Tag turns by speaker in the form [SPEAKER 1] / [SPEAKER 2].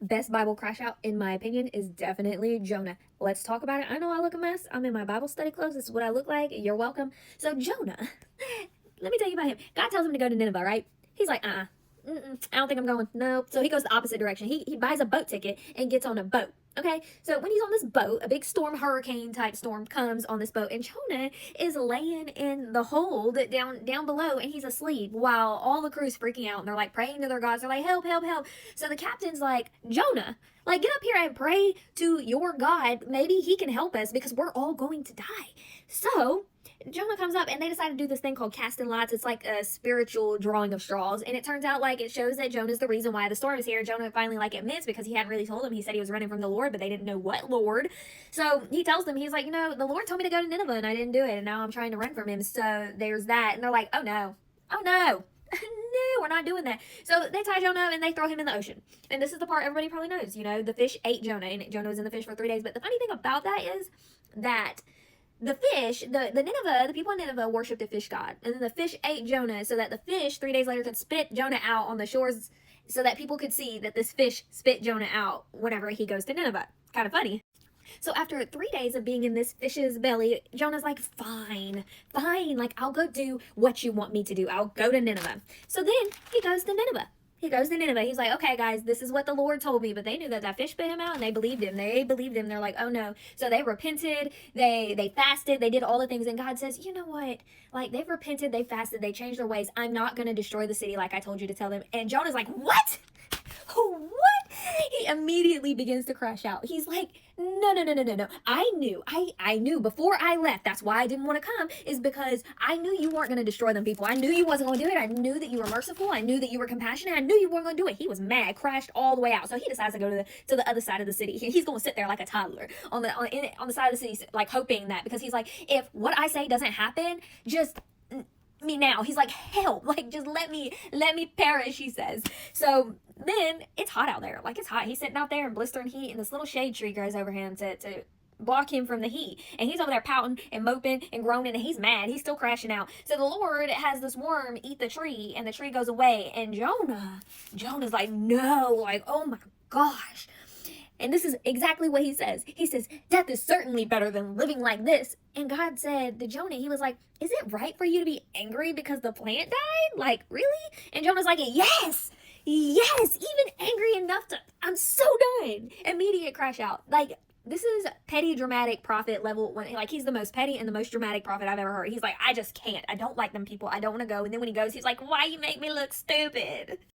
[SPEAKER 1] Best Bible crash out, in my opinion, is definitely Jonah. Let's talk about it. I know I look a mess. I'm in my Bible study clothes. This is what I look like. You're welcome. So, Jonah, let me tell you about him. God tells him to go to Nineveh, right? He's like, I don't think I'm going. No. So he goes the opposite direction. He buys a boat ticket and gets on a boat. Okay, so when he's on this boat, a big storm, hurricane type storm comes on this boat, and Jonah is laying in the hold down below, and he's asleep while all the crew's freaking out, and they're like praying to their gods. They're like, help, help, help. So the captain's like, Jonah, like, get up here and pray to your God. Maybe he can help us because we're all going to die. So Jonah comes up and they decide to do this thing called casting lots. It's like a spiritual drawing of straws. And it turns out like it shows that Jonah's the reason why the storm is here. Jonah finally like admits because he hadn't really told him. He said he was running from the Lord, but they didn't know what Lord. So he tells them, he's like, the Lord told me to go to Nineveh and I didn't do it. And now I'm trying to run from him. So there's that. And they're like, oh no. No, we're not doing that. So they tie Jonah up and they throw him in the ocean. And this is the part everybody probably knows. The fish ate Jonah and Jonah was in the fish for 3 days. But the funny thing about that is that the fish, the Nineveh, the people in Nineveh worshipped a fish god. And then the fish ate Jonah so that the fish 3 days later could spit Jonah out on the shores so that people could see that this fish spit Jonah out whenever he goes to Nineveh. Kind of funny. So after 3 days of being in this fish's belly, Jonah's like, fine, like I'll go do what you want me to do. I'll go to Nineveh. So then he goes to Nineveh. He's like, okay, guys, this is what the Lord told me. But they knew that fish spit him out, and they believed him. They're like, oh no. So they repented. They fasted. They did all the things. And God says, you know what? Like, they've repented. They fasted. They changed their ways. I'm not going to destroy the city like I told you to tell them. And Jonah's like, what? What? He immediately begins to crash out. He's like, no. I knew before I left. That's why I didn't want to come, is because I knew you weren't going to destroy them people. I knew you wasn't going to do it. I knew that you were merciful. I knew that you were compassionate. I knew you weren't going to do it. He was mad, crashed all the way out. So he decides to go to the other side of the city. He's going to sit there like a toddler on the side of the city, like hoping that, because he's like, if what I say doesn't happen, just me now. He's like, help, like just let me perish, he says. So then it's hot out there, like it's hot. He's sitting out there in blistering heat, and this little shade tree grows over him to block him from the heat, and he's over there pouting and moping and groaning, and he's mad. He's still crashing out. So the Lord has this worm eat the tree, and the tree goes away, and Jonah's like, no, like, oh my gosh. And this is exactly what he says. He says, death is certainly better than living like this. And God said to Jonah, he was like, is it right for you to be angry because the plant died? Like, really? And Jonah's like, yes, even angry enough to, I'm so done. Immediate crash out. Like, this is petty dramatic prophet level. Like, he's the most petty and the most dramatic prophet I've ever heard. He's like, I just can't. I don't like them people. I don't want to go. And then when he goes, he's like, why you make me look stupid?